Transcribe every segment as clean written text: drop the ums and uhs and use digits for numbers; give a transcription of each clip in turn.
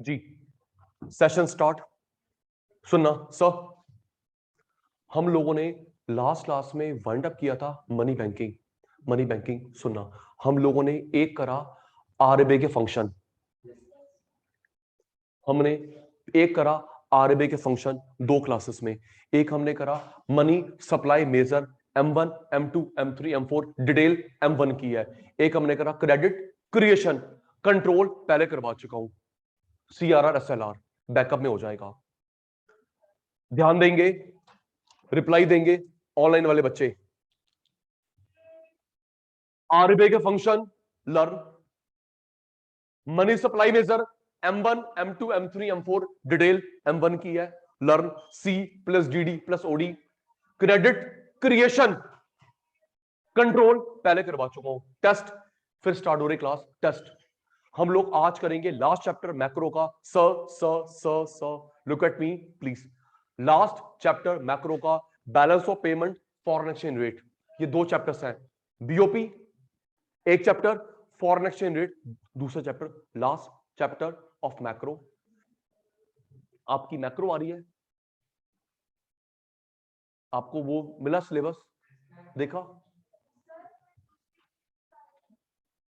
जी session start. सुनना sir, हम लोगों ने लास्ट क्लास में वाइंड अप किया था मनी बैंकिंग। मनी बैंकिंग सुनना, हम लोगों ने एक करा आरबीआई के फंक्शन। हमने एक करा आरबीआई के फंक्शन दो क्लासेस में। एक हमने करा money supply measure M1 M2 M3 M4 detail M1 की है। एक हमने करा क्रेडिट क्रिएशन कंट्रोल, पहले करवा चुका हूं। CRR SLR बैकअप में हो जाएगा। ध्यान देंगे, रिप्लाई देंगे ऑनलाइन वाले बच्चे। आरबीआई के function learn, money supply measure M1 M2 M3 M4 detail M1 की है। Learn C plus DD plus OD, credit creation control पहले करवा चुका हूं। टेस्ट फिर स्टार्ट हो रही क्लास टेस्ट। हम लोग आज करेंगे लास्ट चैप्टर मैक्रो का। स स स स look at me please. Last chapter macro का balance of payment foreign exchange rate, ये दो चैप्टर्स हैं। बीओपी एक चैप्टर, फॉरेन एक्सचेंज रेट दूसरा chapter, last chapter of macro. आपकी मैक्रो आ रही है, आपको वो मिला सिलेबस, देखा?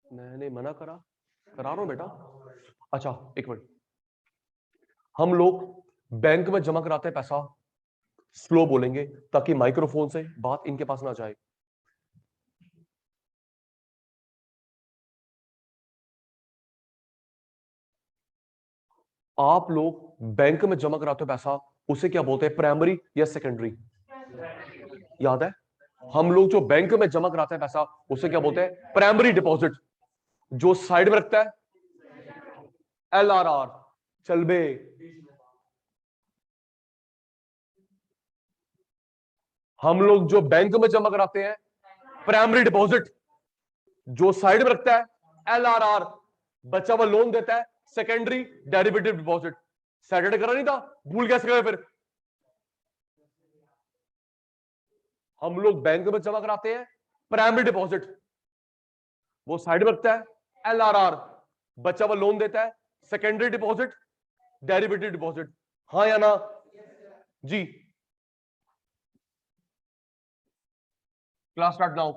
मैंने मना करा रहा हूं बेटा। अच्छा एक मिनट, हम लोग बैंक में जमा कराते हैं पैसा, स्लो बोलेंगे ताकि माइक्रोफोन से बात इनके पास ना जाए। आप लोग बैंक में जमा कराते हो पैसा, उसे क्या बोलते हैं, प्राइमरी या सेकेंडरी? याद है? हम लोग जो बैंक में जमा कराते हैं पैसा उसे क्या बोलते हैं, प्राइमरी डिपॉजिट। जो साइड में रखता है LRR। चल बे, हम लोग जो बैंक में जमा कराते हैं प्राइमरी डिपॉजिट, जो साइड में रखता है LRR, बचा हुआ लोन देता है सेकेंडरी डेरिवेटिव डिपॉजिट। सैटरडे करा नहीं था, भूल कैसे गए फिर? हम लोग बैंक में जमा कराते हैं प्राइमरी डिपॉजिट, वो साइड में रखता है LRR, बचा हुआ लोन देता है सेकेंडरी डिपॉजिट डेरिवेटिव डिपॉजिट। हाँ या ना? जी class start now.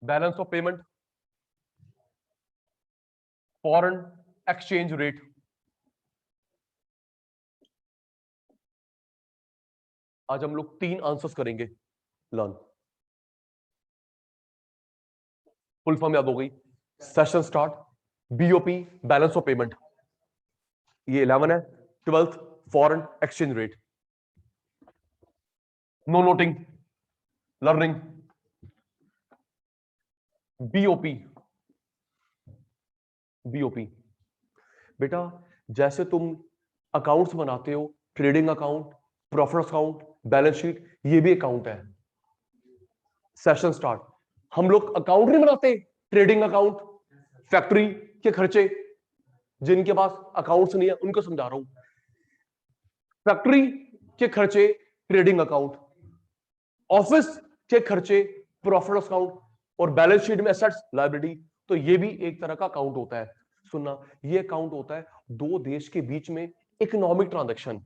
Balance of payment foreign exchange rate. आज हम लोग 3 आंसर्स करेंगे। लर्न, फुल फॉर्म याद हो गई। Session start, BOP balance of payment, ये 11 है। 12th foreign exchange rate. No noting, learning. BOP, BOP बेटा जैसे तुम अकाउंट्स बनाते हो, trading account, profit account, balance sheet, ये भी अकाउंट है। सेशन स्टार्ट, हम लोग अकाउंट नहीं बनाते, ट्रेडिंग अकाउंट, फैक्ट्री के खर्चे, जिनके पास अकाउंट्स नहीं है उनको समझा रहा हूं। फैक्ट्री के खर्चे ट्रेडिंग अकाउंट, ऑफिस के खर्चे प्रॉफिट अकाउंट, और बैलेंस शीट में एसेट्स लायबिलिटी, तो ये भी एक तरह का अकाउंट होता है। सुनना, ये अकाउंट होता है दो देश के बीच में इकोनॉमिक ट्रांजैक्शन।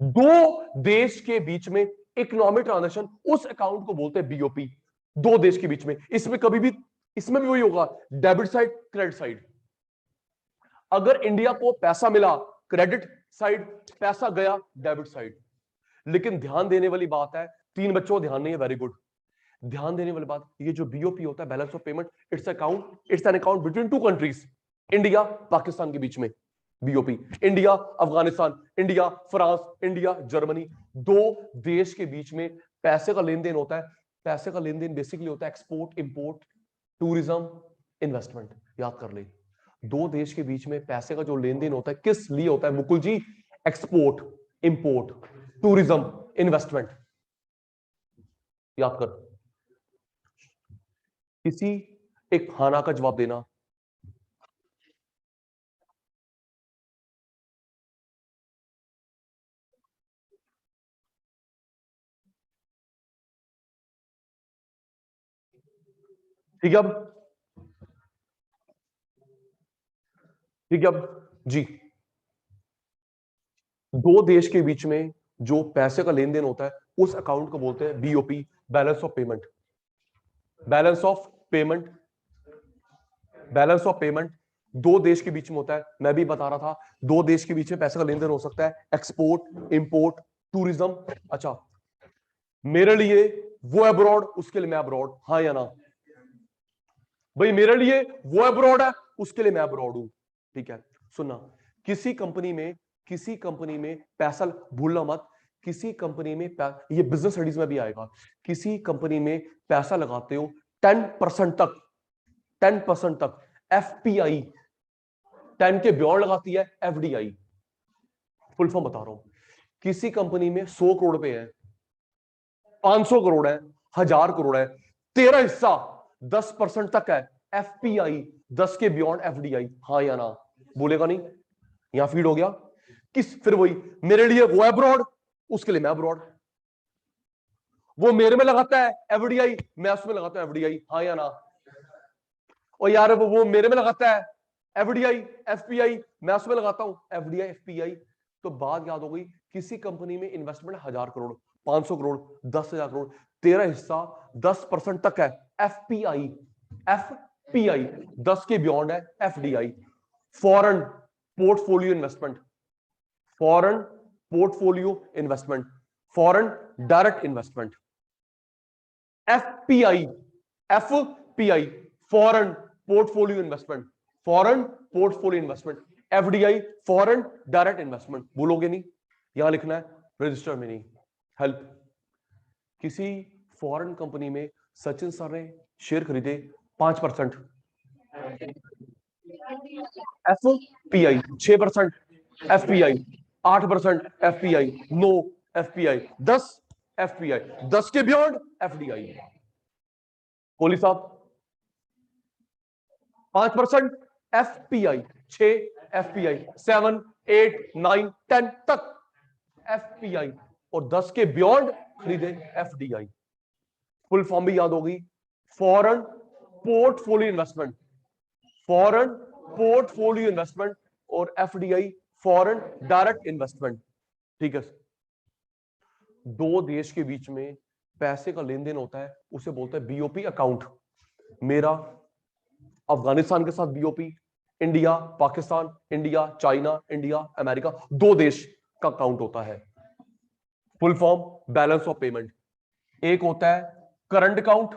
दो देश के बीच में इकोनॉमिक ट्रांजैक्शन, उस अकाउंट को बोलते हैं बीओपी। दो देश के बीच में, इसमें कभी भी, इसमें भी वही होगा, डेबिट साइड क्रेडिट साइड। अगर इंडिया को पैसा मिला क्रेडिट साइड, पैसा गया डेबिट साइड। लेकिन ध्यान देने वाली बात है, 3 बच्चों को ध्यान नहीं है, वेरी गुड। ध्यान देने वाली बात, ये जो बीओपी होता है balance of payment, it's an account between two countries, India Pakistan के बीच में। BOP India Afghanistan, India France, India Germany, दो देश के बीच में पैसे का लेन देन होता है। पैसे का लेन देन बेसिकली होता है एक्सपोर्ट इंपोर्ट, टूरिज्म, इन्वेस्टमेंट। याद कर ले, दो देश के बीच में पैसे का जो लेन देन होता है किस लिए होता है Mukul ji? Export import tourism investment. याद कर, किसी एक खाना का जवाब देना। ठीक है अब, ठीक है अब जी, दो देश के बीच में जो पैसे का लेन देन होता है उस अकाउंट को बोलते हैं BOP, balance of payment. Balance of payment, balance of payment दो देश के बीच में होता है। मैं भी बता रहा था, दो देश के बीच में पैसे का लेन देन हो सकता है, एक्सपोर्ट, इंपोर्ट, टूरिज्म। अच्छा, मेरे लिए वो अब्रॉड, उसके लिए मैं अब्रॉड, हाँ या ना? भाई मेरे लिए वो अब्रॉड है, उसके लिए मैं अब्रॉड हूं। ठीक है, सुनना, किसी कंपनी में, किसी कंपनी में पैसा, भूलना मत, किसी कंपनी में ये बिजनेस स्टडीज में भी आएगा, किसी कंपनी में पैसा लगाते हो 10% तक, 10% तक एफपीआई, 10 के बियॉन्ड लगाती है एफडीआई। फुल फॉर्म बता रहा हूं, किसी कंपनी में 100 करोड़ रुपए है, 500 करोड़ है, 1000 करोड़ है, तेरा हिस्सा 10% तक है एफपीआई, 10 के बियॉन्ड एफडीआई, हाँ या ना? बोलेगा नहीं? यहां फीड हो गया। किस, फिर वही, मेरे लिए वो अब्रॉड, उसके लिए मैं अब्रॉड। वो मेरे में लगाता है एफडीआई, मैं उसमें लगाता हूं एफडीआई, हाँ या ना? और यार वो मेरे में लगाता है एफडीआई एफपीआई, मैं उसमें लगाता हूं एफडीआई एफपीआई। तो बात याद हो गई, किसी कंपनी में इन्वेस्टमेंट 1000 करोड़, 500 करोड़, 10,000 करोड़, तेरा हिस्सा 10% तक है एफपीआई, एफपीआई 10 के बियॉन्ड है FDI. Foreign portfolio investment, foreign portfolio investment, foreign direct investment, FPI, FPI foreign portfolio investment, foreign portfolio investment, FDI foreign direct investment. भूलोगे नहीं, यहां लिखना है रजिस्टर में नहीं। हेल्प, किसी फॉरेन कंपनी में सचिन सर ने शेयर खरीदे 5%, FPI 6%, FPI 8%, FPI 9, FPI 10, FPI 10 के बियॉन्ड एफडीआई। कोहली साहब 5% एफपीआई, 6 एफपीआई, 7, 8, 9, 10 तक एफपीआई, और 10 के बियॉन्ड खरीदे एफडीआई। फुल फॉर्म भी याद होगी, foreign portfolio investment, foreign portfolio investment, और एफडीआई फॉरेन डायरेक्ट इन्वेस्टमेंट। ठीक है, दो देश के बीच में पैसे का लेन देन होता है, उसे बोलते हैं बीओपी अकाउंट। मेरा अफगानिस्तान के साथ BOP, India Pakistan, India China, India America, दो देश का अकाउंट होता है। Full form balance of payment. एक होता है करंट अकाउंट,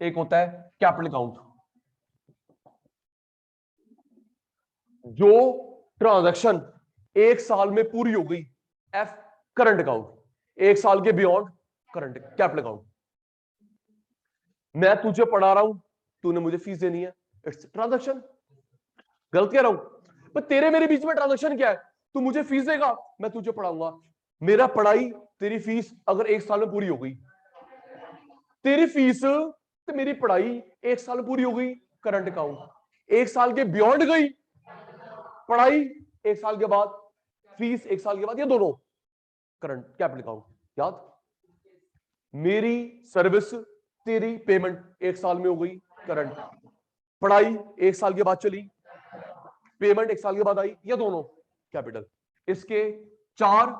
एक होता है कैपिटल अकाउंट। जो ट्रांजैक्शन एक साल में पूरी हो गई, एफ करंट अकाउंट, एक साल के बियॉन्ड करंट कैपिटल अकाउंट। मैं तुझे पढ़ा रहा हूं, तूने मुझे फीस देनी है, इट्स ट्रांजैक्शन। गलत कह रहा हूं? पर तेरे मेरे बीच में ट्रांजैक्शन क्या है? तू मुझे फीस देगा, मैं तुझे पढ़ाऊंगा। मेरा पढ़ाई, तेरी फीस अगर एक साल में पूरी हो गई, तेरी फीस तो मेरी पढ़ाई एक साल में पूरी हो गई, करंट अकाउंट। एक साल के बियॉन्ड गई पढ़ाई, एक साल के बाद फीस, एक साल के बाद, ये दोनों करंट कैपिटल अकाउंट। याद? मेरी सर्विस, तेरी पेमेंट एक साल में हो गई, करंट। पढ़ाई एक साल के बाद चली, पेमेंट एक साल के बाद आई, ये दोनों कैपिटल। इसके 4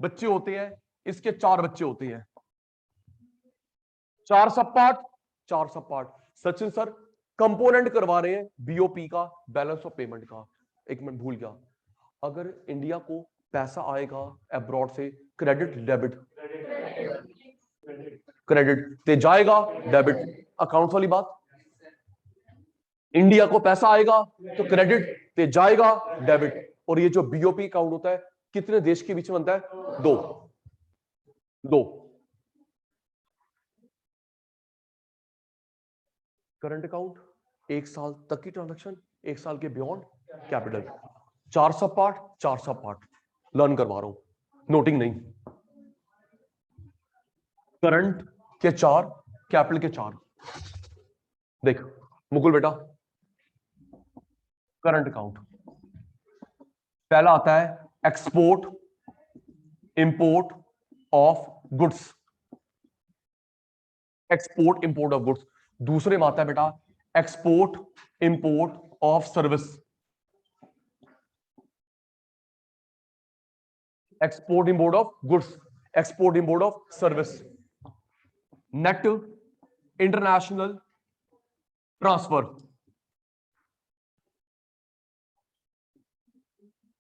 बच्चे होते हैं, इसके 4 बच्चे होते हैं, 4 सब पार्ट, 4 सब पार्ट। सचिन सर कंपोनेंट करवा रहे हैं बीओपी का, बैलेंस ऑफ पेमेंट का। एक मिनट भूल गया, अगर इंडिया को पैसा आएगा अब्रॉड से, क्रेडिट डेबिट, क्रेडिट ते जाएगा, डेबिट अकाउंट वाली बात। इंडिया को पैसा आएगा तो क्रेडिट ते जाएगा, डेबिट। और ये जो बीओपी अकाउंट होता है, कितने देश के बीच में बनता है? दो, दो। करंट अकाउंट एक साल तक की ट्रांजैक्शन, एक साल के बियॉन्ड कैपिटल। 4 सब पार्ट, 4 सब पार्ट लर्न करवा रहा हूं, नोटिंग नहीं। करंट के 4, कैपिटल के 4। देख मुकुल बेटा, करंट अकाउंट पहला आता है export import of goods, export import of goods. दूसरे में आता है बेटा export import of service, export import of goods, export import of service, net international transfer,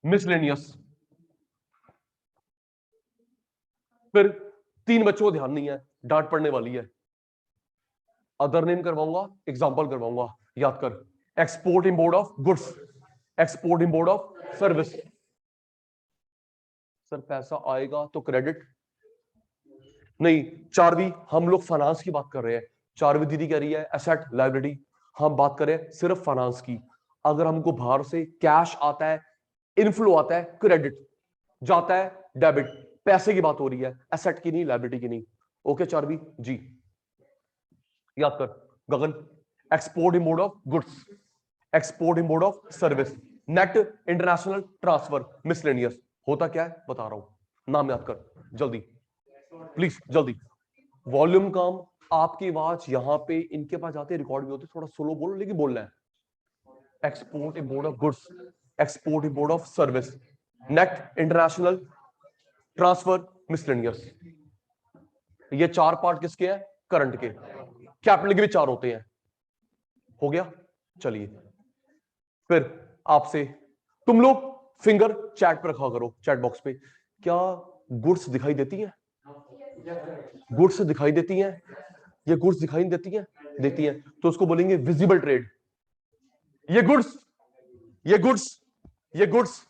miscellaneous. फिर 3 बच्चों को ध्यान नहीं है, डांट पड़ने वाली है, अदर नेम करवाऊंगा, एग्जांपल करवाऊंगा, याद कर। Export import of goods, export import of service. Sir पैसा आएगा तो क्रेडिट नहीं, चारवी हम लोग फाइनेंस की बात कर रहे हैं, चारवी दीदी कह रही है एसेट लायबिलिटी, हम बात करें सिर्फ फाइनेंस की। अगर हमको बाहर से कैश आता है, इनफ्लो आता है, क्रेडिट जाता है, डेबिट, पैसे की बात हो रही है, एसेट की नहीं, लायबिलिटी की नहीं। ओके चारवी जी, याद कर। Gagan, export import of goods, export import of service, net international transfer, miscellaneous. होता क्या है बता रहा हूं, नाम याद कर जल्दी प्लीज, जल्दी। वॉल्यूम कम, आपकी आवाज यहां पे इनके पास जाते रिकॉर्ड भी होते, थोड़ा स्लो बोलो लेकिन बोलना है। Export import of goods, export import of service, net international transfer, miscellaneous. ये 4 पार्ट किसके हैं? करंट के। कैपिटल के भी 4 होते हैं। हो गया, चलिए फिर आपसे, तुम लोग फिंगर चैट पर रखा करो, चैट बॉक्स पे। क्या गुड्स दिखाई देती हैं? गुड्स दिखाई देती हैं? ये गुड्स दिखाई नहीं देती हैं? देती हैं, तो उसको बोलेंगे विजिबल ट्रेड। ये गुड्स, ये गुड्स, ये गुड्स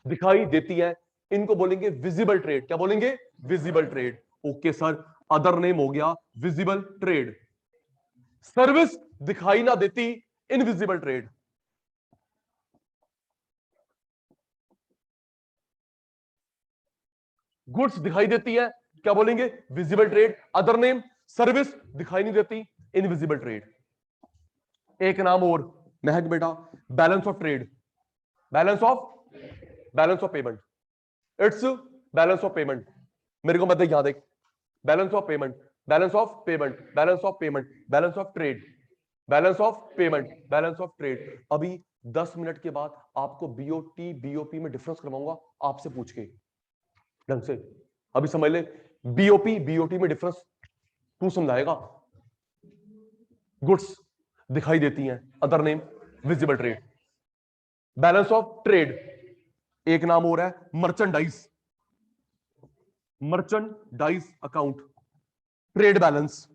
दिखाई देती है, इनको बोलेंगे विजिबल ट्रेड। क्या बोलेंगे? Visible trade. Okay sir, other name हो गया विजिबल ट्रेड। सर्विस दिखाई ना देती, इनविजिबल ट्रेड। गुड्स दिखाई देती है, क्या बोलेंगे? Visible trade. Other name service दिखाई नहीं देती, इनविजिबल ट्रेड। एक नाम और महक बेटा, balance of trade, balance of payment. It's balance of payment. मेरे को मतलब याद है, balance of payment, balance of payment, balance of payment, balance of trade, balance of payment, balance of trade. अभी 10 मिनट के बाद आपको बीओटी बीओपी में डिफरेंस करवाऊंगा आपसे पूछ के ढंग से। अभी समझ ले, बीओपी बीओटी में डिफरेंस तू समझाएगा। गुड्स दिखाई देती हैं, other name visible trade. Balance of trade, एक नाम और है merchandise, merchandise account, trade balance.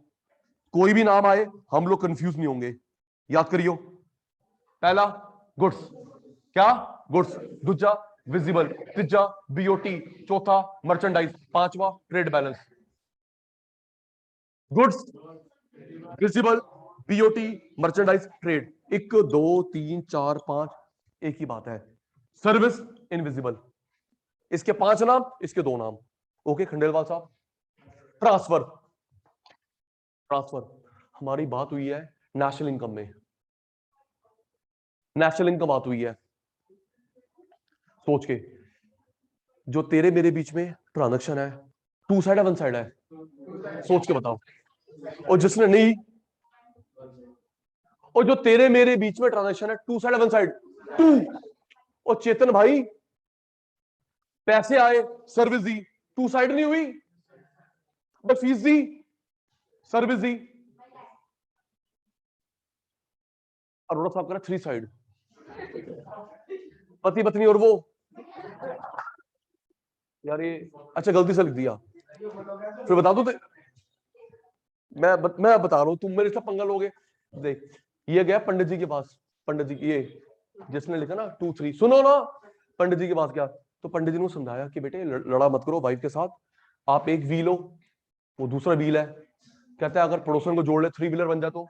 कोई भी नाम आए हम लोग कंफ्यूज नहीं होंगे, याद करियो। पहला गुड्स, क्या? गुड्स। दूसरा विजिबल, तीसरा बीओटी, चौथा मर्चेंडाइज, पांचवा trade balance. Goods, visible, BOT, merchandise, trade. 1 2 3 4 5, एक ही बात है। Service invisible. इसके 5 नाम, इसके 2 नाम। ओके खंडेलवाल साहब। ट्रांसफर, ट्रांसफर हमारी बात हुई है नेशनल इनकम में, नेशनल इनकम बात हुई है। सोच के, जो तेरे मेरे बीच में ट्रांजैक्शन है, 2 साइड है 1 साइड है? सोच के बताओ। और जिसने नहीं, और जो तेरे मेरे बीच में ट्रांजैक्शन है 2 साइड 1 साइड? 2। और चेतन भाई, पैसे आए, सर्विस दी, 2 साइड नहीं हुई? फीस दी, सर्विस दी। अरोड़ा साहब कह रहा 3 साइड, पति पत्नी और वो। यार ये अच्छा गलती से लिख दिया, फिर बता दो। मैं बता रहा हूं, तुम मेरे साथ पंगा लोगे। देख, ये गया पंडित जी के पास, पंडित जी, ये जिसने लिखा ना 2 3, सुनो ना, पंडित जी के पास क्या, तो पंडित जी ने समझाया कि बेटे लड़ा मत करो वाइफ के साथ, आप एक व्हील हो, वो दूसरा व्हील है। कहता है अगर पड़ोसन को जोड़ ले 3 व्हीलर बन जाए तो।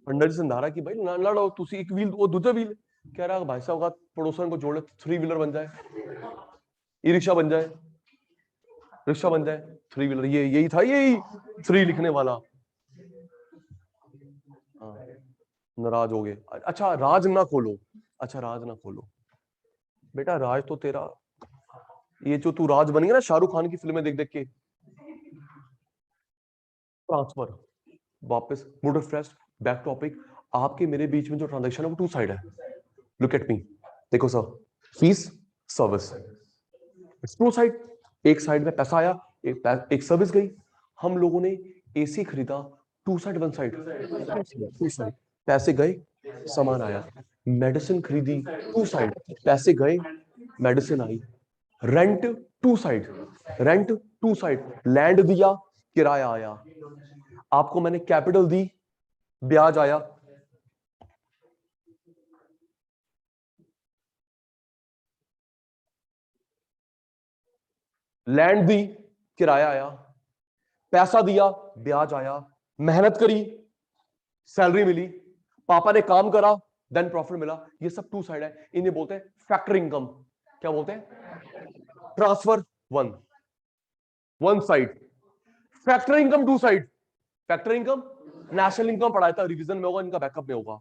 पंडित जी समझा रहा कि भाई ना लड़ो, तुसी एक व्हील, वो दूसरा व्हील। कह रहा भाई साहब का पड़ोसन को जोड़ ले 3 व्हीलर बन जाए, ई रिक्शा बन जाए, रिक्शा बन जाए, 3 व्हीलर। ये यही था, यही 3 लिखने वाला। हाँ, नाराज हो गए। अच्छा राज ना खोलो, अच्छा राज ना खोलो बेटा, राज तो तेरा, ये जो तू राज बन गया ना शाहरुख खान की फिल्में देख देख के, ट्रांसफर, वापस मूड रिफ्रेश, बैक टॉपिक। आपके मेरे बीच में जो ट्रांजैक्शन है वो टू साइड है। लुक एट मी, देखो sir, fees service, it's two side. एक साइड में पैसा आया, एक सर्विस गई। हम लोगों ने एसी खरीदा, two side one side, two side. पैसे गए, सामान आया। मेडिसिन खरीदी, टू साइड, पैसे गए, मेडिसिन आई। Rent two side, rent two side. Land दिया, किराया आया। आपको मैंने कैपिटल दी, ब्याज आया। लैंड दी, किराया आया। पैसा दिया, ब्याज आया। मेहनत करी, सैलरी मिली। पापा ने काम करा, देन प्रॉफिट मिला। ये सब टू साइड है, इन्हें बोलते हैं फैक्टर इनकम। क्या बोलते हैं? Transfer one, one side. Factor income two side. Factor income national income पढ़ाया था, रिवीजन में होगा, इनका बैकअप में होगा।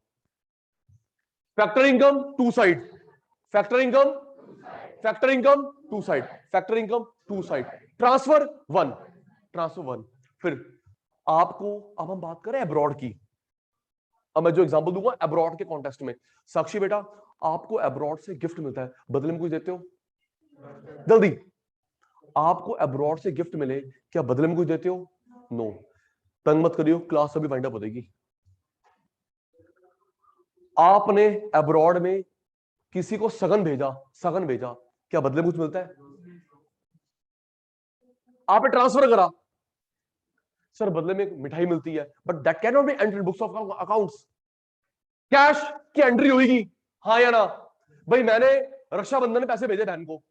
Factor income two side, factor income, factor income two side, factor income two side. Transfer one, transfer one. फिर आपको, अब हम बात करें अब्रॉड की। अब मैं जो एग्जांपल दूंगा अब्रॉड के कॉन्टेक्स्ट में। साक्षी बेटा, आपको अब्रॉड से गिफ्ट मिलता है, बदले में कुछ देते हो? जल्दी, आपको अब्रॉड से गिफ्ट मिले, क्या बदले में कुछ देते हो? नो। तंग मत करियो, क्लास अभी वाइंड अप हो जाएगी। आपने अब्रॉड में किसी को सगन भेजा, सगन भेजा, क्या बदले में कुछ मिलता है? आपने ट्रांसफर करा, सर बदले में मिठाई मिलती है, but that can not be entered books of accounts. Cash की एंट्री होगी, हाँ या ना? भाई मैंने रक्षाबंधन में पैसे भेजे बहन को,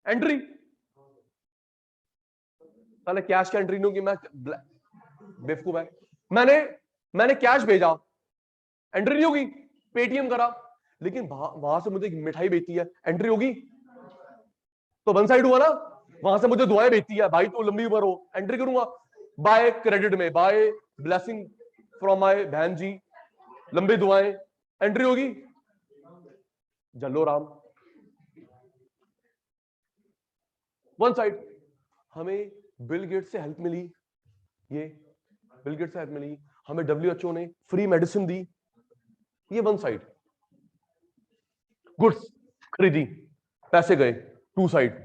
एंट्री। पहले कैश की एंट्री नहीं होगी, मैं बेवकूफ है। मैंने मैंने कैश भेजा, एंट्री नहीं होगी। पेटीएम करा, लेकिन वहां से मुझे मिठाई भेजती है, एंट्री होगी? तो वन साइड हुआ ना। वहां से मुझे दुआएं भेजती है, भाई तो लंबी उम्र हो, एंट्री करूंगा। बाय क्रेडिट में, बाय ब्लेसिंग फ्रॉम माय बहन जी, लंबी दुआएं, एंट्री होगी? जल्लो राम, वन साइड। हमें बिल गेट से हेल्प मिली, ये बिल गेट से हेल्प मिली। हमें डब्ल्यूएचओ ने फ्री मेडिसिन दी, ये वन साइड। गुड्स खरीदी, पैसे गए, टू साइड।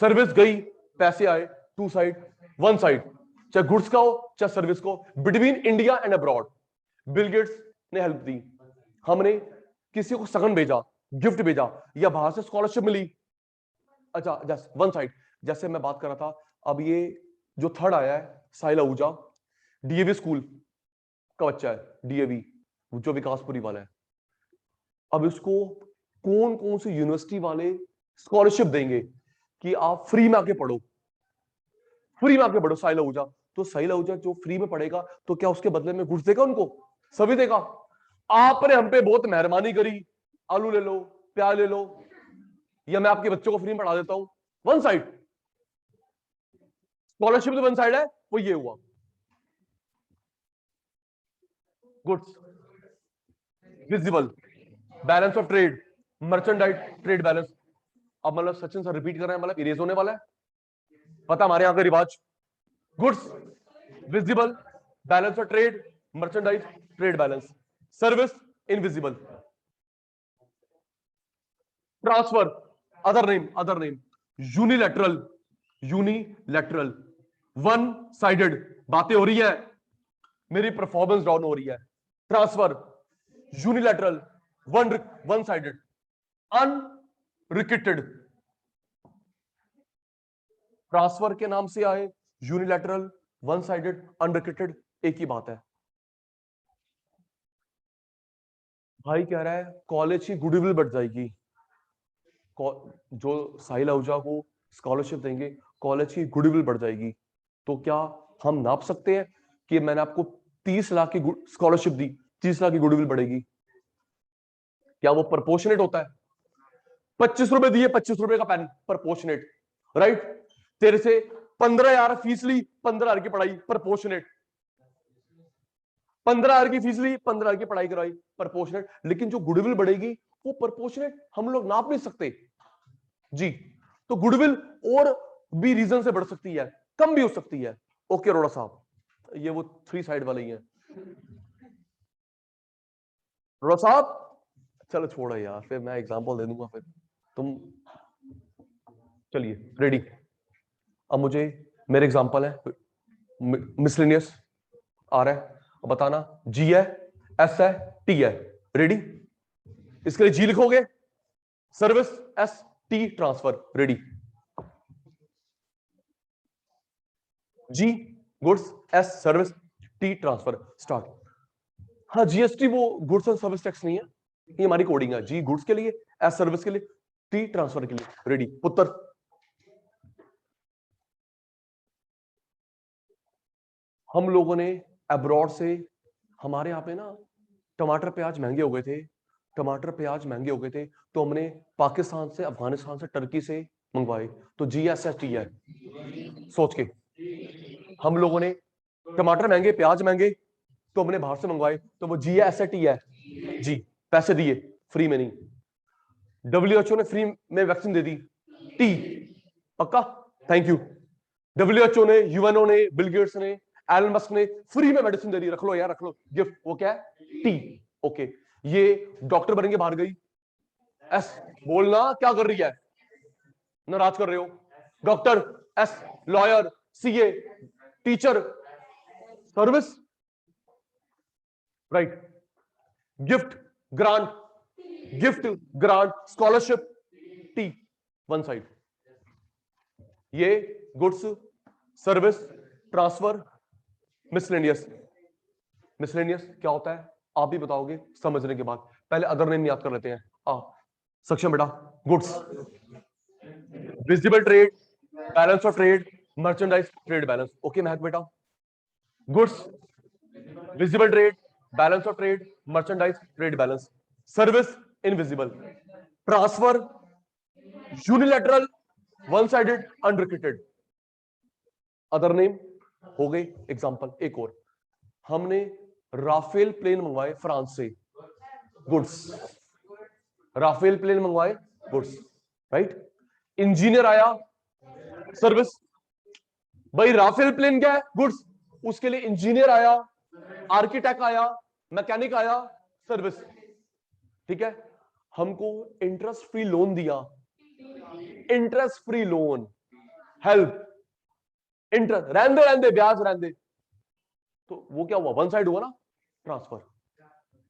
सर्विस गई, पैसे आए, टू साइड, वन साइड। चाहे गुड्स का हो चाहे सर्विस को, between India and abroad. Bill Gates ने हेल्प दी, हमने किसी को सगन भेजा, गिफ्ट भेजा, या बाहर से स्कॉलरशिप मिली। अच्छा, जस्ट वन साइड। जैसे मैं बात कर रहा था, अब ये जो थर्ड आया है साहिल आहूजा, डीएवी स्कूल का बच्चा है, डीएवी जो विकासपुरी वाला है। अब इसको कौन कौन सी यूनिवर्सिटी वाले स्कॉलरशिप देंगे कि आप फ्री में आके पढ़ो, फ्री में आके पढ़ो साहिल आहूजा। तो साहिल आहूजा जो फ्री में पढ़ेगा, तो क्या उसके बदले में घुस देगा उनको? सभी देगा। आपने हम पे बहुत मेहरबानी करी, आलू ले लो, प्याज ले लो, या मैं आपके बच्चों को फ्री में पढ़ा देता हूं, वन साइड। स्कॉलरशिप तो वन साइड है, वो ये हुआ। Goods visible, balance of trade, merchandise trade balance. अब मतलब सचिन सर रिपीट कर रहे हैं, मतलब इरेज होने वाला है, पता हमारे यहां का रिवाज। Goods visible, balance of trade, merchandise trade balance, service invisible. Transfer other name, other name, unilateral, unilateral, one sided. बातें हो रही है, मेरी परफॉर्मेंस डाउन हो रही है। Transfer unilateral, one one sided, unrequited. Transfer के नाम से आए, यूनिलैटरल, वन साइडेड, अनरिकिटेड, एक ही बात है। भाई कह रहा है कॉलेज की गुडविल बढ़ जाएगी, जो साहिल आहूजा को स्कॉलरशिप देंगे, कॉलेज की गुडविल बढ़ जाएगी। तो क्या हम नाप सकते हैं कि मैंने आपको 30 लाख की स्कॉलरशिप दी, 30 लाख की गुडविल बढ़ेगी? क्या वो प्रपोर्शनेट होता है? 25 रुपए दिए, 25 रुपए का पेन, प्रपोर्शनेट, राइट? तेरे से 15,000 फीस ली, 15,000 की पढ़ाई, प्रपोर्शनेट। 15,000 की फीस ली, 15,000 की पढ़ाई कराई, प्रपोर्शनेट। लेकिन जो गुडविल बढ़ेगी वो प्रपोर्शनेट हम लोग नाप नहीं सकते जी। तो गुडविल और भी रीजन से बढ़ सकती है, कम भी हो सकती है। ओके अरोड़ा साहब, ये वो 3 साइड वाले ही हैं साहब। चलो छोड़ो यार, फिर मैं एग्जांपल दे दूंगा फिर तुम। चलिए रेडी। अब मुझे मेरे एग्जांपल है मिसलेनियस आ रहा है, अब बताना जी है, एस है, टी है। रेडी? इसके लिए जी लिखोगे, service S T transfer. Ready? G goods, S service, T transfer. Start. हाँ जीएसटी वो गुड्स एंड सर्विस टैक्स नहीं है, ये हमारी कोडिंग है। जी गुड्स के लिए, एस सर्विस के लिए, टी ट्रांसफर के लिए। रेडी? पुत्र हम लोगों ने अब्रॉड से, हमारे यहाँ पे ना टमाटर प्याज महंगे हो गए थे, टमाटर प्याज महंगे हो गए थे, तो हमने पाकिस्तान से, अफगानिस्तान से, टर्की से मंगवाए। तो जीएसटी है, सोच के। हम लोगों ने टमाटर महंगे, प्याज महंगे, तो हमने बाहर से मंगवाए, तो वो जीएसटी है। जी पैसे दिए, फ्री में नहीं। डब्ल्यूएचओ ने फ्री में वैक्सीन दे दी, टी पक्का, थैंक यू। डब्ल्यूएचओ ने, यूएनओ ने, बिल गेट्स ने, एलन मस्क ने फ्री में मेडिसिन दे दी, रख लो यार रख लो गिफ्ट। वो क्या है? टी। ओके, ये डॉक्टर बनेंगे बाहर गई, एस। बोलना क्या कर रही है, नाराज कर रहे हो? Doctors, lawyer, CA, teacher, service, right. Gift, grant, gift, grant, scholarship, T one side. ये goods, service, transfer, miscellaneous. Miscellaneous क्या होता है आप भी बताओगे समझने के बाद, पहले अदर नेम याद कर लेते हैं। सक्षम बेटा, goods, visible trade, balance of trade, merchandise trade balance. Okay महक बेटा, goods, visible trade, balance of trade, merchandise trade balance. Service, invisible. Transfer, unilateral, one sided, unrequited. Other name हो गए। एग्जांपल एक और, हमने राफेल प्लेन मंगवाए France से, goods. Rafale plane मंगवाए, goods, right. Engineer आया, सर्विस। भाई राफेल प्लेन क्या है? गुड्स। उसके लिए इंजीनियर आया, आर्किटेक्ट आया, मैकेनिक आया, सर्विस। ठीक है, हमको इंटरेस्ट फ्री लोन दिया, interest free loan, help, interest, रहने दे ब्याज रहने दे, तो वो क्या हुआ? वन साइड हुआ ना, ट्रांसफर।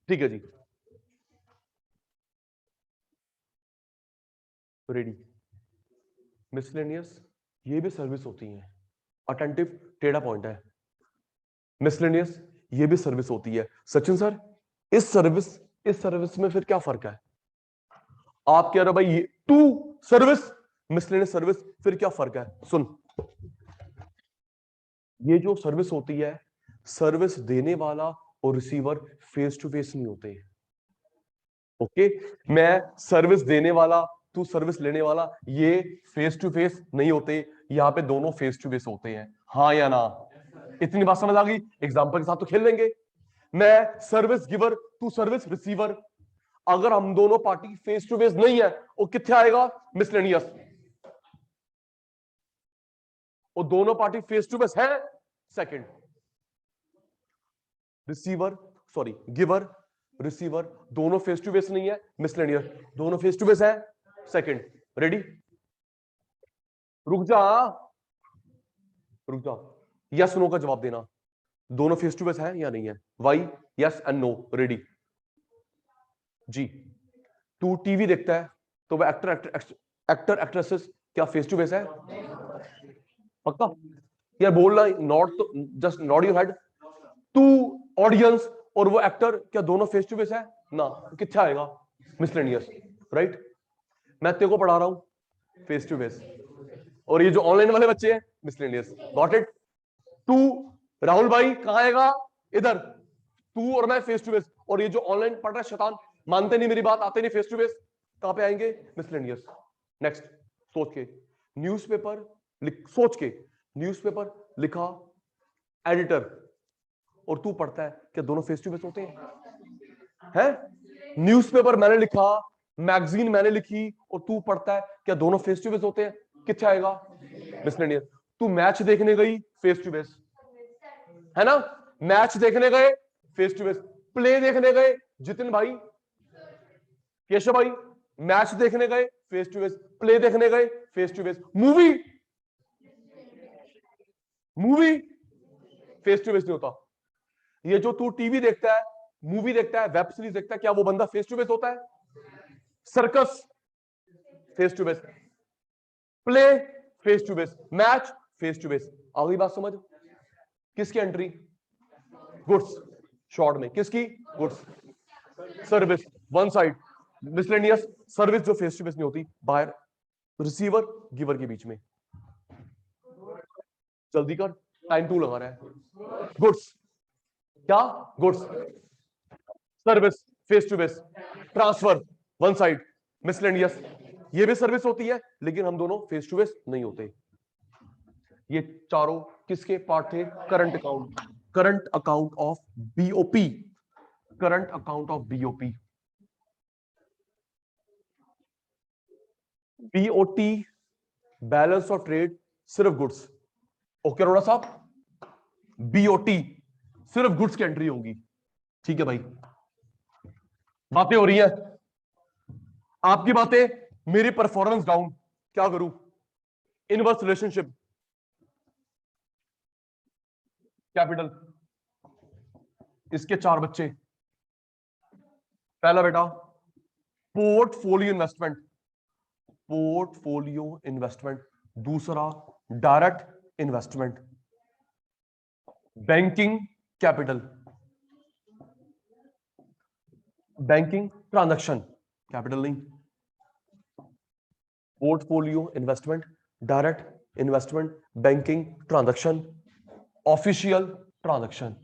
ठीक है जी, रेडी। मिसलेनियस ये भी सर्विस होती है, अटेंटिव टेढ़ा पॉइंट है। मिसलेनियस ये भी सर्विस होती है। सचिन सर इस सर्विस में फिर क्या फर्क है? आप कह रहे हो भाई ये टू सर्विस, मिसलेनियस सर्विस, फिर क्या फर्क है? सुन, ये जो सर्विस होती है, सर्विस देने वाला और रिसीवर फेस टू फेस नहीं होते। ओके, मैं सर्विस देने वाला, तू सर्विस लेने वाला, ये फेस टू फेस नहीं होते, यहां पे दोनों फेस टू फेस होते हैं। हाँ या ना? इतनी बात समझ आ गई? एग्जांपल के साथ तो खेल लेंगे। मैं सर्विस गिवर, तू सर्विस रिसीवर, अगर हम दोनों पार्टी फेस टू फेस नहीं है, वो कितने आएगा? मिसलेनियस। और दोनों पार्टी फेस टू फेस है, second. Receiver, sorry giver, receiver दोनों फेस टू फेस नहीं है, मिसलेनियस। दोनों फेस टू फेस है, सेकंड। रेडी? रुक जा, रुक जा, यस नो का जवाब देना। दोनों फेस टू फेस है या नहीं है? Why, yes and no. Ready? जी, तू टीवी देखता है, तो वह एक्टर एक्ट्रेसेस क्या फेस टू फेस है? पक्का यार बोलना, not to just nod your head. तू ऑडियंस और वो एक्टर क्या दोनों फेस टू फेस है ना? कितना आएगा? Miscellaneous, right. मैं तेरे को पढ़ा रहा हूं फेस टू फेस, और ये जो ऑनलाइन वाले बच्चे हैं मिसलेनियस। Got it? तू राहुल भाई कहां आएगा? इधर। तू और मैं फेस टू फेस, और ये जो ऑनलाइन पढ़ रहा है शैतान, मानते नहीं मेरी बात, आते नहीं फेस टू फेस, कहां पे आएंगे? मिसलेनियस। नेक्स्ट, सोच के न्यूज़पेपर सोच के न्यूज़पेपर लिखा एडिटर, और तू पढ़ता है, क्या दोनों फेस टू फेस होते हैं? न्यूज़पेपर मैंने लिखा, मैगजीन मैंने लिखी, और तू पढ़ता है, क्या दोनों फेस टू फेस होते हैं? कितना आएगा? मिसलेनियस। तू मैच देखने गई, फेस टू फेस है ना। मैच देखने गए फेस टू फेस, प्ले देखने गए जितिन भाई, केशव भाई, मैच देखने गए फेस टू फेस, प्ले देखने गए face to face, movie movie face to face नहीं होता। ये जो तू टीवी देखता है, मूवी देखता है, वेब सीरीज देखता है, क्या वो बंदा फेस टू फेस होता है? Circus face to face, play face to face, match face to face. आ गई बात समझ? किसकी एंट्री? गुड्स। शॉर्ट में किसकी? Goods. Service one side, miscellaneous service जो फेस टू फेस नहीं होती, बाहर रिसीवर गिवर के बीच में। जल्दी कर, टाइम टू लगा रहा है। गुड्स, क्या? Goods. Service face to face, transfer one side, miscellaneous ये भी सर्विस होती है, लेकिन हम दोनों फेस टू फेस नहीं होते। ये चारों किसके पार्ट थे? Current account, current account of BOP, current account of BOP. BOT balance of trade सिर्फ गुड्स। ओके अरोड़ा साहब, बीओटी सिर्फ गुड्स की एंट्री होगी। ठीक है भाई, बातें हो रही है आपकी बातें, मेरी परफॉर्मेंस डाउन, क्या करूं? इनवर्स रिलेशनशिप, कैपिटल, इसके 4 बच्चे। पहला बेटा पोर्टफोलियो इन्वेस्टमेंट, पोर्टफोलियो इन्वेस्टमेंट। दूसरा direct investment, banking capital, banking transaction, capital नहीं। Portfolio investment, direct investment, banking transaction, official transaction,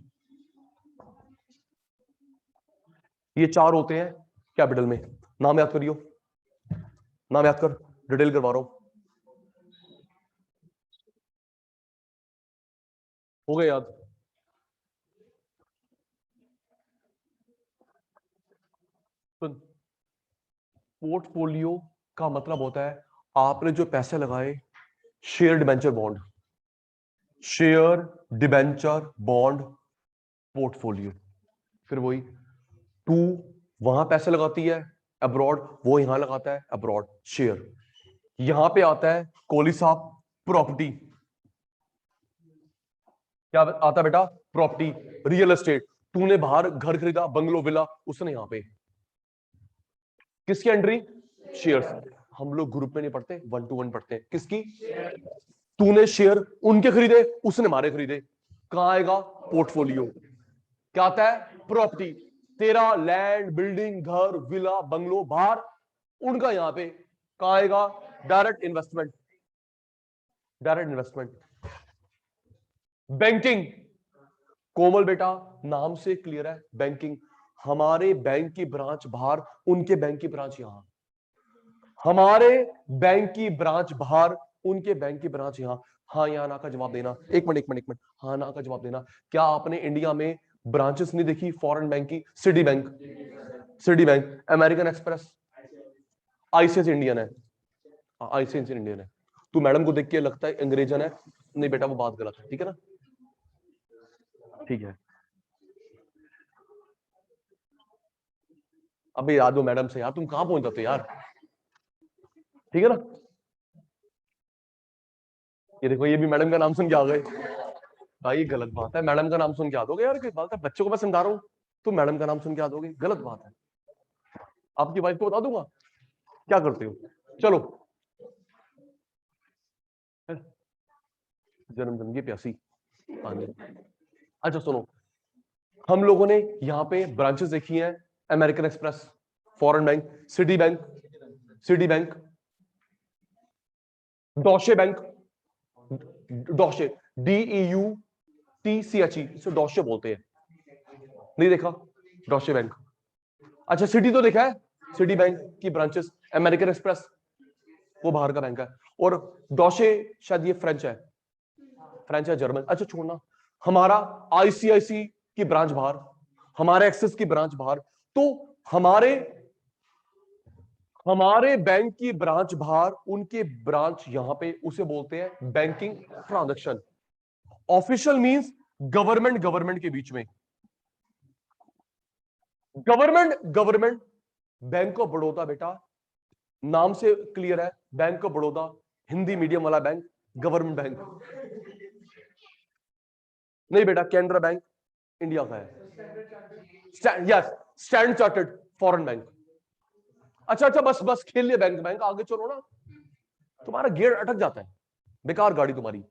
ये 4 होते हैं कैपिटल में। नाम याद करियो, नाम याद कर, डिटेल करवा रहा हूं। हो गए याद? सुन, पोर्टफोलियो का मतलब होता है आपने जो पैसे लगाए, share debenture bond, share debenture bond portfolio. फिर वही, तू वहां पैसे लगाती है अब्रॉड, वो यहां लगाता है अब्रॉड शेयर। यहां पे आता है कोहली साहब प्रॉपर्टी, क्या आता बेटा? Property, real estate. तूने बाहर घर खरीदा, बंगलो विला, उसने यहां पे किसकी एंट्री? शेयर्स। हम लोग ग्रुप में नहीं पढ़ते, 1 to 1 पढ़ते हैं। किसकी? तूने शेयर उनके खरीदे, उसने हमारे खरीदे, कहां आएगा? पोर्टफोलियो। क्या आता है? प्रॉपर्टी। तेरा लैंड, बिल्डिंग, घर, विला, बंगलो बाहर, उनका यहां पे, कहां आएगा? Direct investment, direct investment. Banking, Komal बेटा नाम से क्लियर है, बैंकिंग। हमारे बैंक की ब्रांच बाहर, उनके बैंक की ब्रांच यहां, हमारे बैंक की ब्रांच बाहर, उनके बैंक की ब्रांच यहां। हाँ या ना का जवाब देना। एक मिनट एक मिनट एक मिनट, हाँ ना का जवाब देना। क्या आपने इंडिया में ब्रांचेस नहीं देखी फॉरेन बैंक की? City bank, Citi bank, American express, ICICI Indian है, आईसीआईसीआई इंडियन है। तू मैडम को देख के लगता है अंग्रेजन है, नहीं बेटा वो बात गलत है, ठीक है ना? ठीक है, अबे याद हो मैडम से यार, तुम कहां पहुंच जाते यार, ठीक है ना? ये देखो, ये भी मैडम का नाम सुन के आ गए भाई, गलत बात है। मैडम का नाम सुन के आ दोगे यार, कोई बात है? बच्चों को मैं समझा रहा हूँ, तुम मैडम का नाम सुन के आ दोगे, गलत बात है। आपकी वाइफ को बता दूंगा क्या करते हो। चलो, जन्म जन्म की प्यासी पानी। अच्छा सुनो, हम लोगों ने यहाँ पे ब्रांचेस देखी हैं, American Express, foreign bank, Citi bank, Citi bank, Deutsche bank, Deutsche, DEUTCHE, इसे डॉशे बोलते हैं। नहीं देखा? डॉशे बैंक। अच्छा सिटी तो देखा है, सिटी बैंक की ब्रांचेस, अमेरिकन एक्सप्रेस वो बाहर का बैंक है, और डॉशे शायद ये फ्रेंच है, फ्रेंच है, जर्मन। अच्छा छोड़ना, हमारा आईसीआईसी की ब्रांच बाहर, हमारे एक्सिस की ब्रांच बाहर, तो हमारे हमारे बैंक की ब्रांच बाहर, उनके ब्रांच यहां पे, उसे बोलते हैं banking transaction. Official means government के बीच में, गवर्नमेंट बैंक ऑफ बड़ौदा बेटा नाम से क्लियर है, bank of Baroda Hindi medium वाला बैंक, गवर्नमेंट बैंक नहीं बेटा, कैनरा बैंक इंडिया का है, yes standard chartered foreign bank. अच्छा बस बस खेल लिया बैंक बैंक, आगे चलो ना, तुम्हारा गियर अटक जाता है, बेकार गाड़ी तुम्हारी।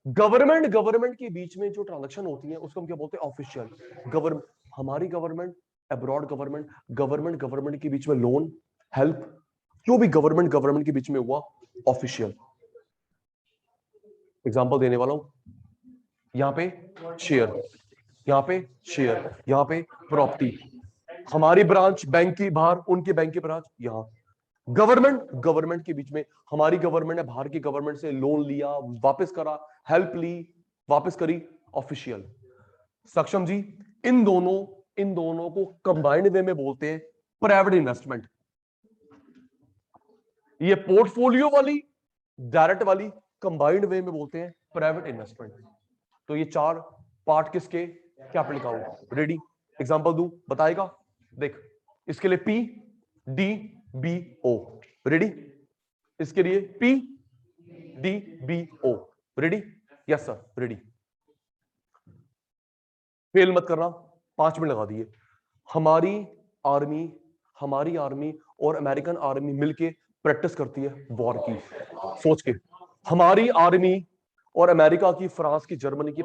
गवर्नमेंट के बीच में जो ट्रांजैक्शन होती है उसको हम क्या बोलते हैं, ऑफिशियल। गवर्नमेंट, हमारी गवर्नमेंट, अब्रॉड गवर्नमेंट, गवर्नमेंट के बीच में लोन, हेल्प, जो भी गवर्नमेंट के बीच में हुआ, ऑफिशियल। एग्जांपल देने वाला हूं, यहां पे शेयर, यहां पे शेयर, यहां पे प्रॉपर्टी, हमारी ब्रांच बैंक की बाहर, उनके बैंक की ब्रांच यहां। गवर्नमेंट के बीच में, हमारी गवर्नमेंट ने बाहर की गवर्नमेंट से लोन लिया, वापस करा, हेल्प ली, वापस करी, ऑफिशियल। सक्षम जी, इन दोनों को कंबाइंड वे में बोलते हैं प्राइवेट इन्वेस्टमेंट। ये पोर्टफोलियो वाली, डायरेक्ट वाली, कंबाइंड वे में बोलते हैं प्राइवेट इन्वेस्टमेंट। तो ये चार पार्ट किसके, कैपिटल अकाउंट। रेडी, एग्जांपल दूं, बताएगा, देख, इसके लिए P D B O, ready, इसके लिए P D B O, ready, yes sir, ready, fail मत करना, 5 मिनट लगा दिए। हमारी आर्मी और अमेरिकन आर्मी मिलके प्रैक्टिस करती है वॉर की, सोच के, हमारी आर्मी और अमेरिका की, फ्रांस की, जर्मनी की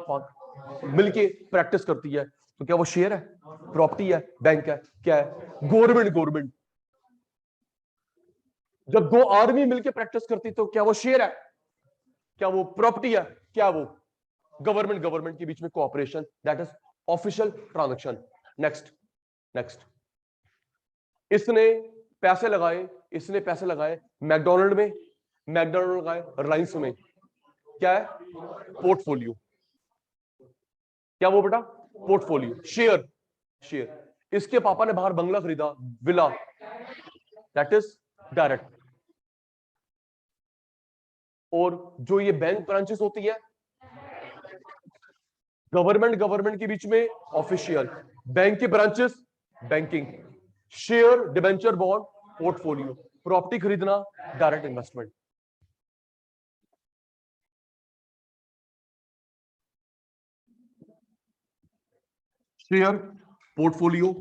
मिलके प्रैक्टिस करती है, तो क्या वो शेयर है, प्रॉपर्टी है, बैंक है, क्या है, गवर्नमेंट। जब दो आर्मी मिलके प्रैक्टिस करती तो क्या वो शेयर है, क्या वो प्रॉपर्टी है, क्या वो गवर्नमेंट के बीच में cooperation, that is official transaction. Next, इसने पैसे लगाए मैकडोनल्ड में, मैकडोनल्ड लगाए रिलायंस में, क्या है, पोर्टफोलियो, क्या वो बेटा, पोर्टफोलियो, शेयर। इसके पापा ने बाहर बंगला खरीदा, विला, दैट इज डायरेक्ट। और जो ये बैंक ब्रांचेस होती है, गवर्नमेंट के बीच में ऑफिशियल, बैंक के branches banking, share, debenture, bond, portfolio, property खरीदना, direct investment. Share, portfolio,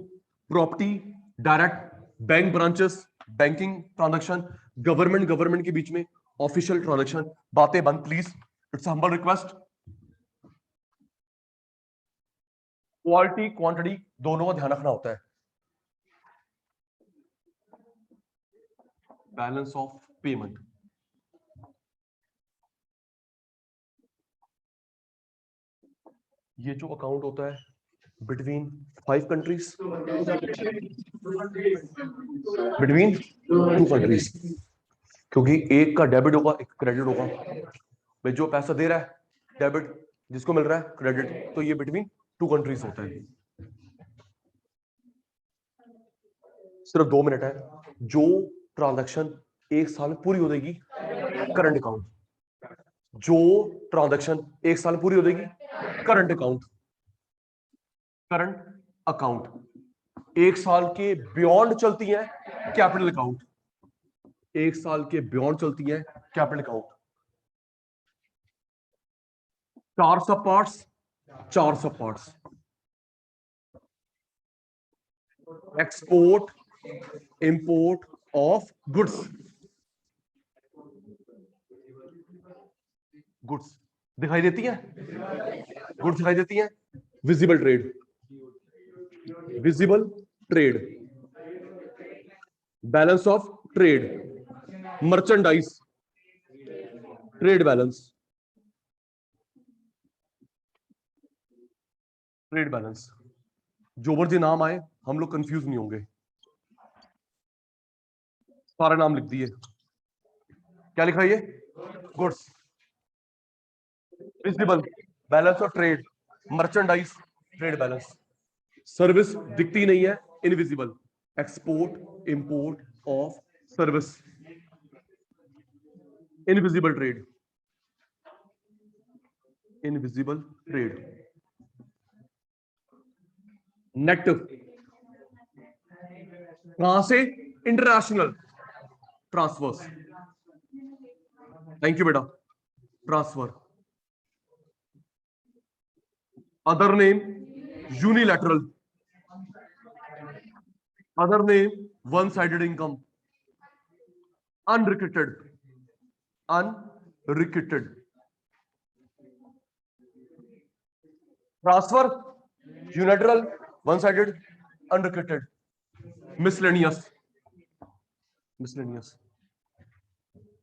property, direct, bank branches, banking transaction, government के बीच में ऑफिशियल ट्रांजैक्शन। बातें बंद please, it's humble request. Quality quantity दोनों का ध्यान रखना होता है। बैलेंस ऑफ पेमेंट, ये जो अकाउंट होता है बिटवीन 5 कंट्रीज, बिटवीन 2 कंट्रीज, क्योंकि एक का डेबिट होगा, एक क्रेडिट होगा। भाई जो पैसा दे रहा है डेबिट, जिसको मिल रहा है क्रेडिट, तो ये बिटवीन 2 कंट्रीज होता है। सिर्फ 2 मिनट है। जो ट्रांजैक्शन 1 साल में पूरी हो जाएगी, करंट अकाउंट। जो ट्रांजैक्शन 1 साल में पूरी हो जाएगी, करंट अकाउंट। 1 साल के बियॉन्ड चलती है, कैपिटल अकाउंट। 1 साल के बियॉन्ड चलती है, कैपिटल अकाउंट। 4 सब parts, export import of goods, दिखाई देती है, गुड्स दिखाई देती है। Visible trade, balance of trade, merchandise, trade balance, जो मर्जी नाम आए, हम लोग कंफ्यूज नहीं होंगे। सारे नाम लिख दिए, क्या लिखा है, goods, visible, balance of trade, merchandise, trade balance. Service दिखती नहीं है, invisible, export import of service, invisible trade, net कहां से? International transfers. थैंक यू बेटा। Transfer, other name unilateral, other name one sided income, unrequited, unrequited transfer, unilateral, one sided, unrequited, miscellaneous. Miscellaneous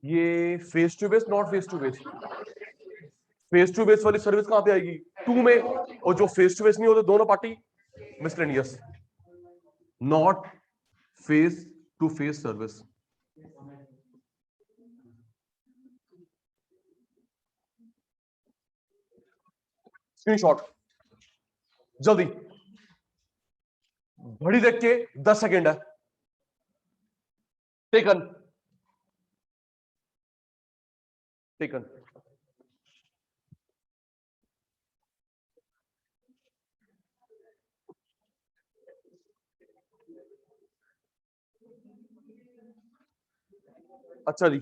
ये face to face, not face to face. Face to face वाली service कहां पे आएगी? 2 में। और जो face to base नहीं होते दोनों party, miscellaneous, not face to face service. Screenshot जल्दी, घड़ी देख के 10 सेकेंड है। Taken, taken. अच्छा जी,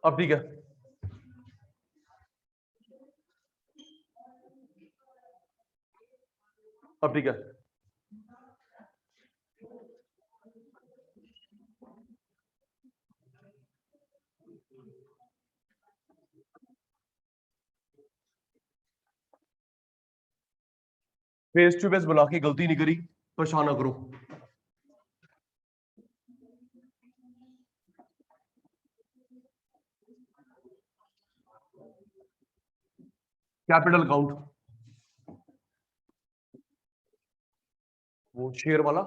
अब ठीक है। अब ठीक है। फेस टू फेस बुला के गलती नहीं करी, परेशान ना करो। कैपिटल अकाउंट, वो शेयर वाला,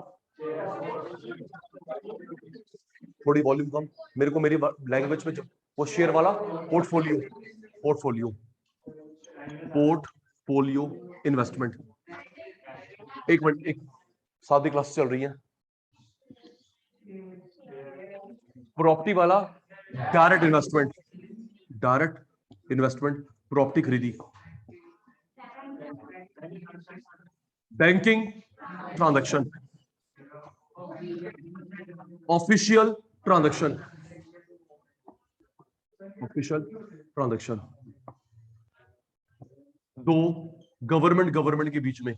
थोड़ी वॉल्यूम कम मेरे को मेरी लैंग्वेज में। वो शेयर वाला, पोर्टफोलियो, पोर्टफोलियो, पोर्टफोलियो इन्वेस्टमेंट। एक मिनट, एक सादी क्लास चल रही है। प्रॉपर्टी वाला, direct investment, direct investment, property खरीदी। Banking transaction, official transaction, official transaction, दो गवर्नमेंट के बीच में।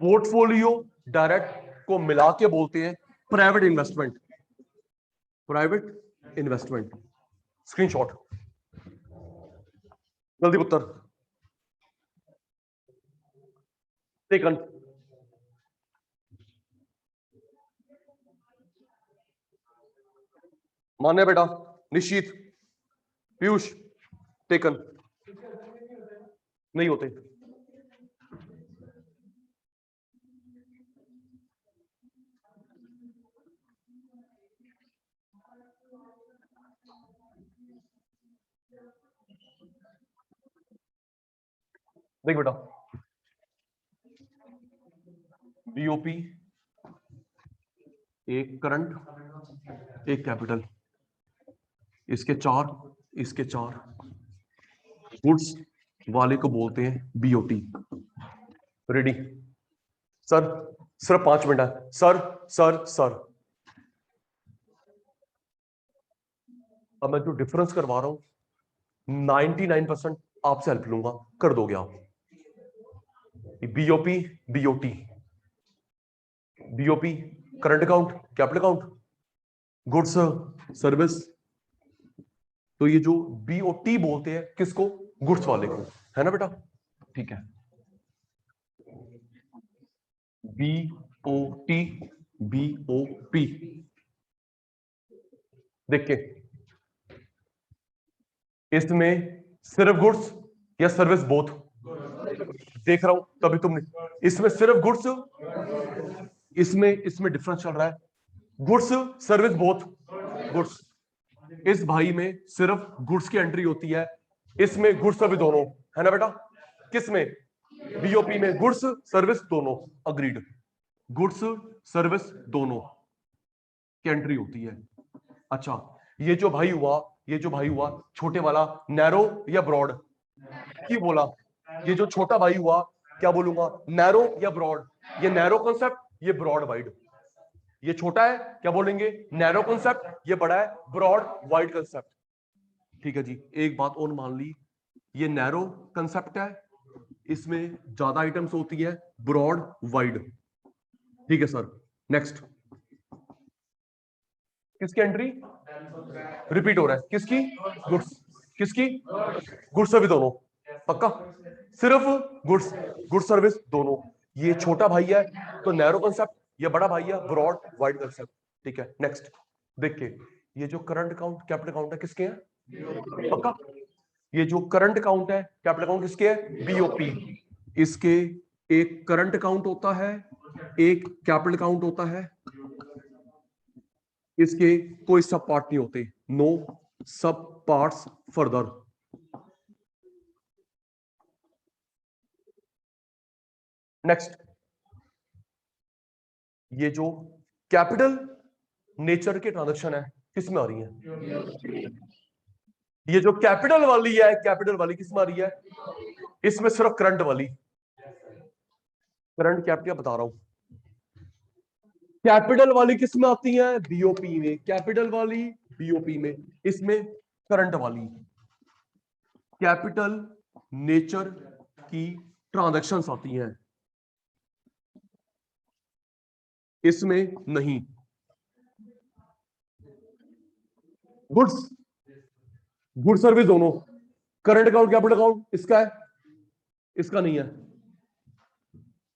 पोर्टफोलियो डायरेक्ट को मिला के बोलते हैं private investment, private investment. Screenshot जल्दी उत्तर। टेकन, मान्य बेटा। निश्चित, पीयूष, टेकन नहीं होते। देख बेटा, बीओपी एक करंट, एक कैपिटल, इसके चार, इसके चार। गुड्स वाले को बोलते हैं बीओटी। Ready sir? सिर्फ 5 मिनट है सर। सर सर अब मैं जो डिफरेंस करवा रहा हूं 99% आपसे हेल्प लूंगा, कर दोगे आप। BOP, BOT, BOP current account, capital account, goods service. तो ये जो बीओटी बोलते हैं किसको? गुड्स वाले को, है ना बेटा? ठीक है। बीओटी, बीओपी देख के, इसमें सिर्फ गुड्स या सर्विस बोथ? देख रहा हूं तभी तुमने, इसमें सिर्फ गुड्स, इसमें डिफरेंस चल रहा है। Goods service both, goods. इस भाई में सिर्फ गुड्स की एंट्री होती है, इसमें गुड्स अभी दोनों, है ना बेटा? किसमें? बीओपी में गुड्स सर्विस दोनों, अग्रीड, गुड्स सर्विस दोनों की एंट्री होती है। अच्छा, ये जो भाई हुआ छोटे वाला, नैरो या ब्रॉड की बोला, ये जो छोटा भाई हुआ क्या बोलूंगा, नैरो या ब्रॉड, ये नैरो कॉन्सेप्ट, ये ब्रॉड वाइड, ये छोटा है क्या बोलेंगे नैरो कॉन्सेप्ट, ये बड़ा है ब्रॉड वाइड कॉन्सेप्ट। ठीक है जी, एक बात और मान ली, ये नैरो कंसेप्ट है, इसमें ज्यादा आइटम्स होती है, ब्रॉड वाइड। ठीक है सर, नेक्स्ट, किसकी एंट्री रिपीट हो रहा है, किसकी, गुड्स, किसकी, गुड्स सर्विस दोनों, पक्का, सिर्फ गुड्स, गुड सर्विस दोनों। ये छोटा भाई है तो नैरो कंसेप्ट, ये बड़ा भाई है ब्रॉड वाइड कंसेप्ट। ठीक है, नेक्स्ट देखिए, ये जो करंट अकाउंट कैपिटल अकाउंट है किसके हैं, पक्का, ये जो करंट अकाउंट है कैपिटल अकाउंट किसके है, बीओपी, इसके एक करंट अकाउंट होता है, एक कैपिटल अकाउंट होता है, इसके कोई सब पार्ट नहीं होते, नो सब पार्ट्स फर्दर। नेक्स्ट, ये जो कैपिटल नेचर के ट्रांजैक्शन है किसमें आ रही है, ये जो कैपिटल वाली है, कैपिटल वाली किसमें आ रही है, इसमें सिर्फ करंट वाली, करंट कैपिटल बता रहा हूं, कैपिटल वाली किसमें आती है, बीओपी में, कैपिटल वाली बीओपी में, इसमें करंट वाली, कैपिटल नेचर की ट्रांजैक्शंस आती हैं, इसमें नहीं। गुड्स, गुड सर्विस दोनों, करंट अकाउंट कैपिटल अकाउंट इसका है, इसका नहीं है।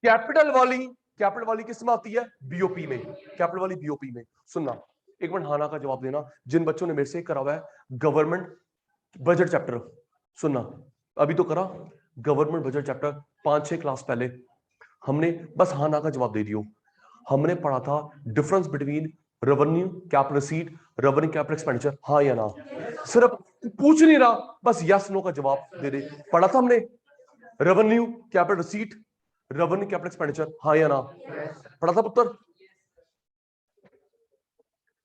कैपिटल वाली किसमें आती है, बीओपी में, कैपिटल वाली बीओपी में। सुनना, एक मिनट हाना का जवाब देना, जिन बच्चों ने मेरे से करा हुआ है गवर्नमेंट बजट चैप्टर, सुनना, अभी तो करा गवर्नमेंट बजट चैप्टर 5-6 क्लास पहले, हमने बस हाँ ना का जवाब दे दियो। हमने पढ़ा था difference between revenue capital receipt, revenue capital expenditure, हाँ या ना, सिर्फ पूछ नहीं रहा, बस यस नो का जवाब दे दे। पढ़ा था हमने revenue capital receipt, revenue capital expenditure, हाँ या ना, पढ़ा था पुत्र,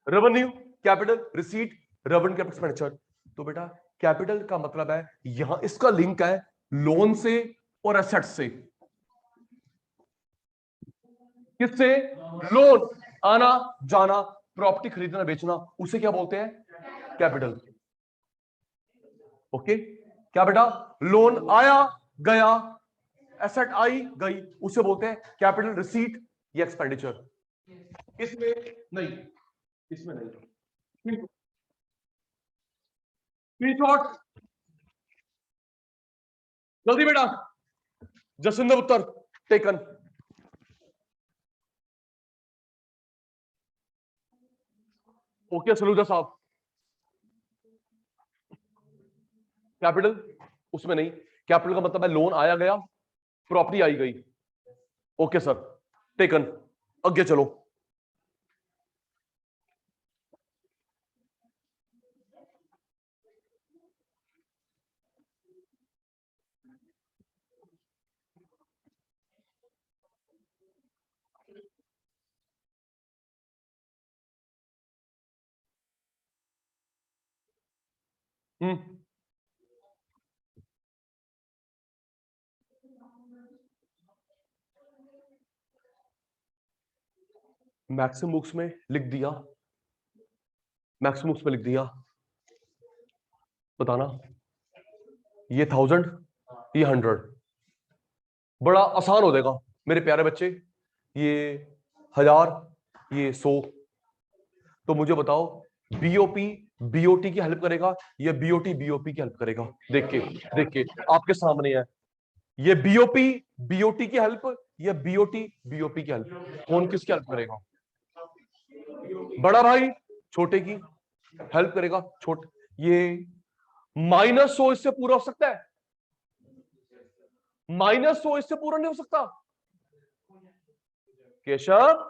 revenue capital receipt, revenue capital expenditure. तो बेटा कैपिटल का मतलब है यहां इसका लिंक है लोन से और एसेट से, किससे, लोन, आना जाना, प्रॉपर्टी खरीदना बेचना, उसे क्या बोलते हैं, कैपिटल। ओके, क्या बेटा, लोन आया गया, एसेट आई गई, उसे बोलते हैं कैपिटल रिसीट या एक्सपेंडिचर। इसमें नहीं, इसमें नहीं, स्क्रीनशॉट जल्दी बेटा, जसिंदर उत्तर टेकन। ओके सलूजा साहब, कैपिटल उसमें नहीं, कैपिटल का मतलब है लोन आया गया, प्रॉपर्टी आई गई। ओके सर, टेकन, आगे चलो। मैक्सिमम बुक्स में लिख दिया, मैक्सिमम बुक्स में लिख दिया, बताना, ये 1000, ये 100, बड़ा आसान हो जाएगा मेरे प्यारे बच्चे, ये 1000, ये 100। तो मुझे बताओ बीओपी बीओटी की हेल्प करेगा या बीओटी बीओपी की हेल्प करेगा, देख के आपके सामने है, ये बीओपी बीओटी की हेल्प या बीओटी बीओपी की हेल्प, कौन किसकी हेल्प करेगा, बड़ा भाई छोटे की हेल्प करेगा, छोटे, ये -100 इससे पूरा हो सकता है, -100 इससे पूरा नहीं हो सकता केशव,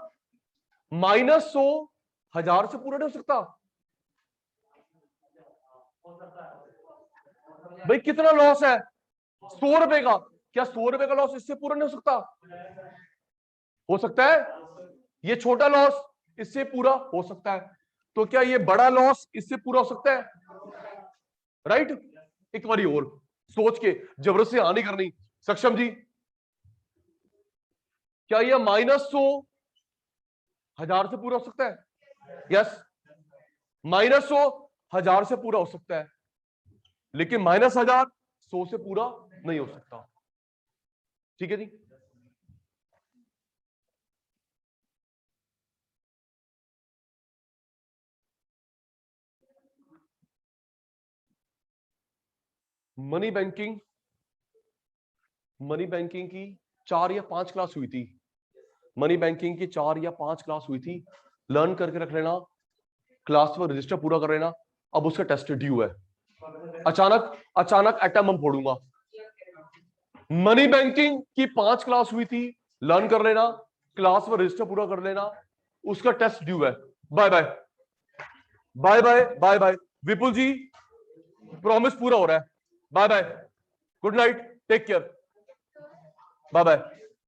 -100 1000 से पूरा नहीं हो सकता भाई, कितना लॉस है, 100 रुपए का, क्या 100 रुपए का लॉस इससे पूरा नहीं हो सकता? हो सकता है। ये छोटा लॉस इससे पूरा हो सकता है, तो क्या ये बड़ा लॉस इससे पूरा हो सकता है? राइट। एक बारी और सोच के, जबरदस्ती हाँ नहीं करनी। सक्षम जी, क्या यह -100,000 से पूरा हो सकता है? यस, -100,000 से पूरा हो सकता है, लेकिन -1,000 100 से पूरा नहीं हो सकता। ठीक है जी। मनी बैंकिंग की 4 या 5 क्लास हुई थी। मनी बैंकिंग की 4 या 5 क्लास हुई थी। लर्न करके रख लेना, क्लास में रजिस्टर पूरा कर लेना। अब उसका टेस्ट ड्यू है। अचानक एटम बम फोड़ूंगा। मनी बैंकिंग की 5 क्लास हुई थी, लर्न कर लेना, क्लास में रजिस्टर पूरा कर लेना, उसका टेस्ट ड्यू है। Bye bye bye bye bye bye. Vipul ji, promise पूरा हो रहा है। Bye bye, good night, take care, bye bye.